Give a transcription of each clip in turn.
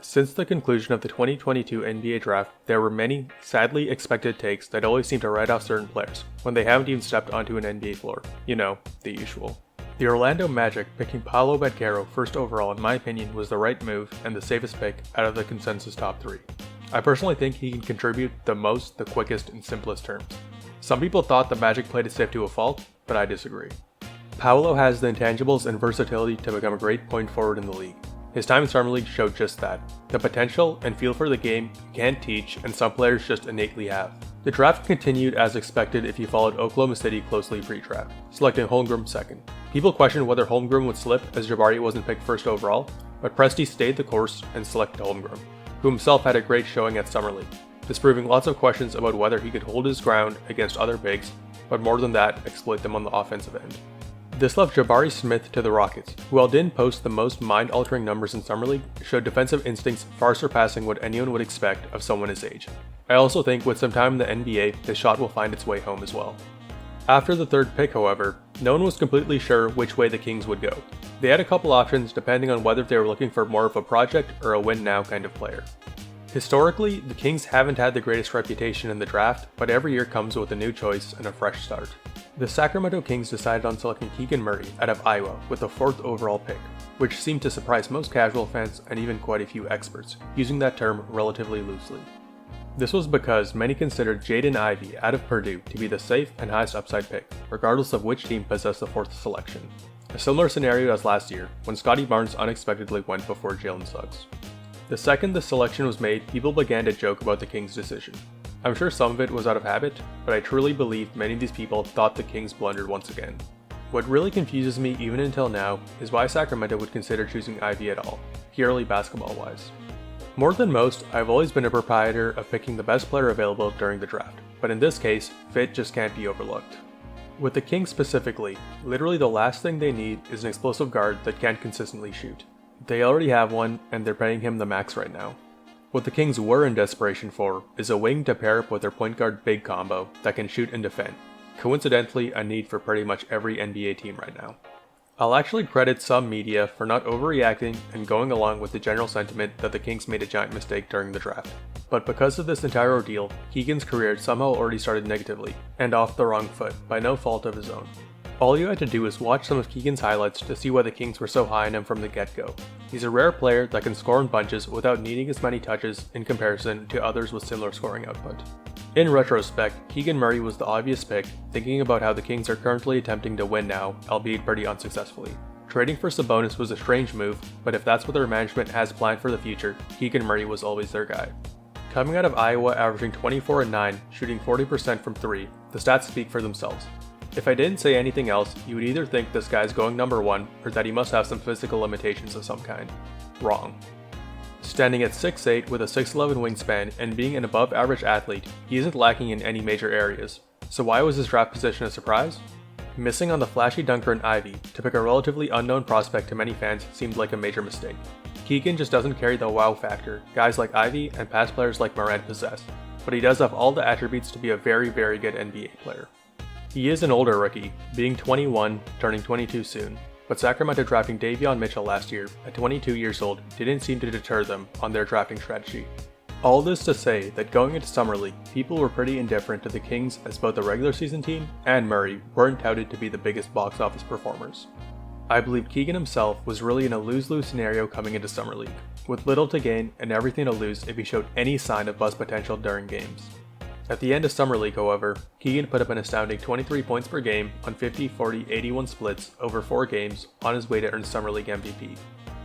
Since the conclusion of the 2022 NBA Draft, there were many, sadly expected takes that always seem to write off certain players, when they haven't even stepped onto an NBA floor. You know, the usual. The Orlando Magic picking Paolo Banchero first overall in my opinion was the right move and the safest pick out of the consensus top 3. I personally think he can contribute the most, the quickest, and simplest terms. Some people thought the Magic played it safe to a fault, but I disagree. Paolo has the intangibles and versatility to become a great point forward in the league. His time in Summer League showed just that. The potential and feel for the game you can't teach and some players just innately have. The draft continued as expected if you followed Oklahoma City closely pre-draft, selecting Holmgren second. People questioned whether Holmgren would slip as Jabari wasn't picked first overall, but Presti stayed the course and selected Holmgren, who himself had a great showing at Summer League, disproving lots of questions about whether he could hold his ground against other bigs, but more than that, exploit them on the offensive end. This left Jabari Smith to the Rockets, who while didn't post the most mind-altering numbers in Summer League, showed defensive instincts far surpassing what anyone would expect of someone his age. I also think with some time in the NBA, his shot will find its way home as well. After the third pick, however, no one was completely sure which way the Kings would go. They had a couple options depending on whether they were looking for more of a project or a win-now kind of player. Historically, the Kings haven't had the greatest reputation in the draft, but every year comes with a new choice and a fresh start. The Sacramento Kings decided on selecting Keegan Murray out of Iowa with the 4th overall pick, which seemed to surprise most casual fans and even quite a few experts, using that term relatively loosely. This was because many considered Jaden Ivey out of Purdue to be the safe and highest upside pick, regardless of which team possessed the 4th selection. A similar scenario as last year, when Scottie Barnes unexpectedly went before Jalen Suggs. The second the selection was made, people began to joke about the Kings' decision. I'm sure some of it was out of habit, but I truly believe many of these people thought the Kings blundered once again. What really confuses me even until now is why Sacramento would consider choosing Ivey at all, purely basketball-wise. More than most, I've always been a proprietor of picking the best player available during the draft, but in this case, fit just can't be overlooked. With the Kings specifically, literally the last thing they need is an explosive guard that can't consistently shoot. They already have one, and they're paying him the max right now. What the Kings were in desperation for is a wing to pair up with their point guard big combo that can shoot and defend. Coincidentally, a need for pretty much every NBA team right now. I'll actually credit some media for not overreacting and going along with the general sentiment that the Kings made a giant mistake during the draft. But because of this entire ordeal, Keegan's career somehow already started negatively, and off the wrong foot, by no fault of his own. All you had to do is watch some of Keegan's highlights to see why the Kings were so high on him from the get-go. He's a rare player that can score in bunches without needing as many touches in comparison to others with similar scoring output. In retrospect, Keegan Murray was the obvious pick, thinking about how the Kings are currently attempting to win now, albeit pretty unsuccessfully. Trading for Sabonis was a strange move, but if that's what their management has planned for the future, Keegan Murray was always their guy. Coming out of Iowa averaging 24-9, shooting 40% from 3, the stats speak for themselves. If I didn't say anything else, you would either think this guy's going number 1 or that he must have some physical limitations of some kind. Wrong. Standing at 6'8 with a 6'11 wingspan and being an above average athlete, he isn't lacking in any major areas. So why was his draft position a surprise? Missing on the flashy dunker in Ivey to pick a relatively unknown prospect to many fans seemed like a major mistake. Keegan just doesn't carry the wow factor guys like Ivey and past players like Morant possess, but he does have all the attributes to be a very good NBA player. He is an older rookie, being 21, turning 22 soon, but Sacramento drafting Davion Mitchell last year, at 22 years old, didn't seem to deter them on their drafting strategy. All this to say that going into Summer League, people were pretty indifferent to the Kings as both the regular season team and Murray weren't touted to be the biggest box office performers. I believe Keegan himself was really in a lose-lose scenario coming into Summer League, with little to gain and everything to lose if he showed any sign of buzz potential during games. At the end of Summer League, however, Keegan put up an astounding 23 points per game on 50, 40, 81 splits over 4 games on his way to earn Summer League MVP,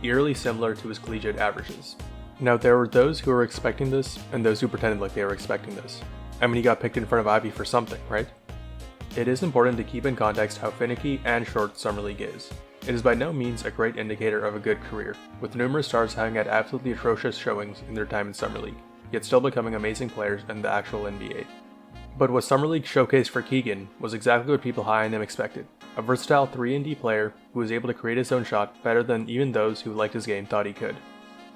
eerily similar to his collegiate averages. Now there were those who were expecting this, and those who pretended like they were expecting this. I mean, he got picked in front of Ivey for something, right? It is important to keep in context how finicky and short Summer League is. It is by no means a great indicator of a good career, with numerous stars having had absolutely atrocious showings in their time in Summer League, yet still becoming amazing players in the actual NBA. But what Summer League showcased for Keegan was exactly what people high on him expected, a versatile 3-and-D player who was able to create his own shot better than even those who liked his game thought he could.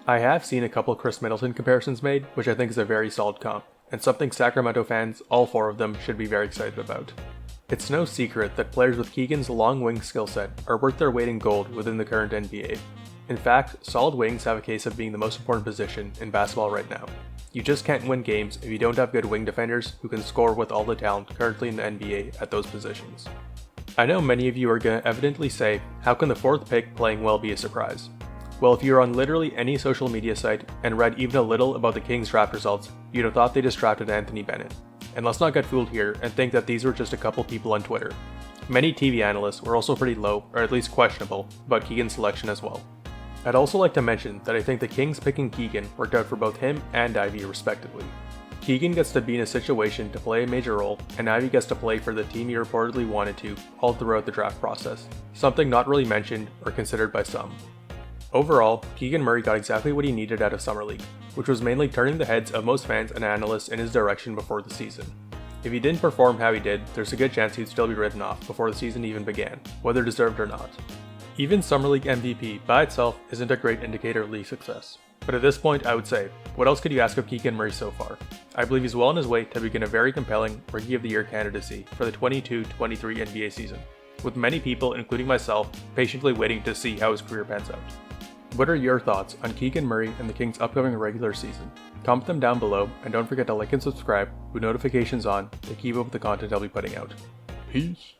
I have seen a couple Chris Middleton comparisons made, which I think is a very solid comp, and something Sacramento fans, all 4 of them, should be very excited about. It's no secret that players with Keegan's long wing skill set are worth their weight in gold within the current NBA. In fact, solid wings have a case of being the most important position in basketball right now. You just can't win games if you don't have good wing defenders who can score with all the talent currently in the NBA at those positions. I know many of you are going to evidently say, how can the 4th pick playing well be a surprise? Well, if you're on literally any social media site and read even a little about the Kings draft results, you'd have thought they just drafted Anthony Bennett. And let's not get fooled here and think that these were just a couple people on Twitter. Many TV analysts were also pretty low, or at least questionable, about Keegan's selection as well. I'd also like to mention that I think the Kings picking Keegan worked out for both him and Ivey respectively. Keegan gets to be in a situation to play a major role, and Ivey gets to play for the team he reportedly wanted to all throughout the draft process, something not really mentioned or considered by some. Overall, Keegan Murray got exactly what he needed out of Summer League, which was mainly turning the heads of most fans and analysts in his direction before the season. If he didn't perform how he did, there's a good chance he'd still be written off before the season even began, whether deserved or not. Even Summer League MVP by itself isn't a great indicator of league success. But at this point, I would say, what else could you ask of Keegan Murray so far? I believe he's well on his way to begin a very compelling Rookie of the Year candidacy for the 22-23 NBA season, with many people, including myself, patiently waiting to see how his career pans out. What are your thoughts on Keegan Murray and the Kings' upcoming regular season? Comment them down below, and don't forget to like and subscribe with notifications on to keep up with the content I'll be putting out. Peace.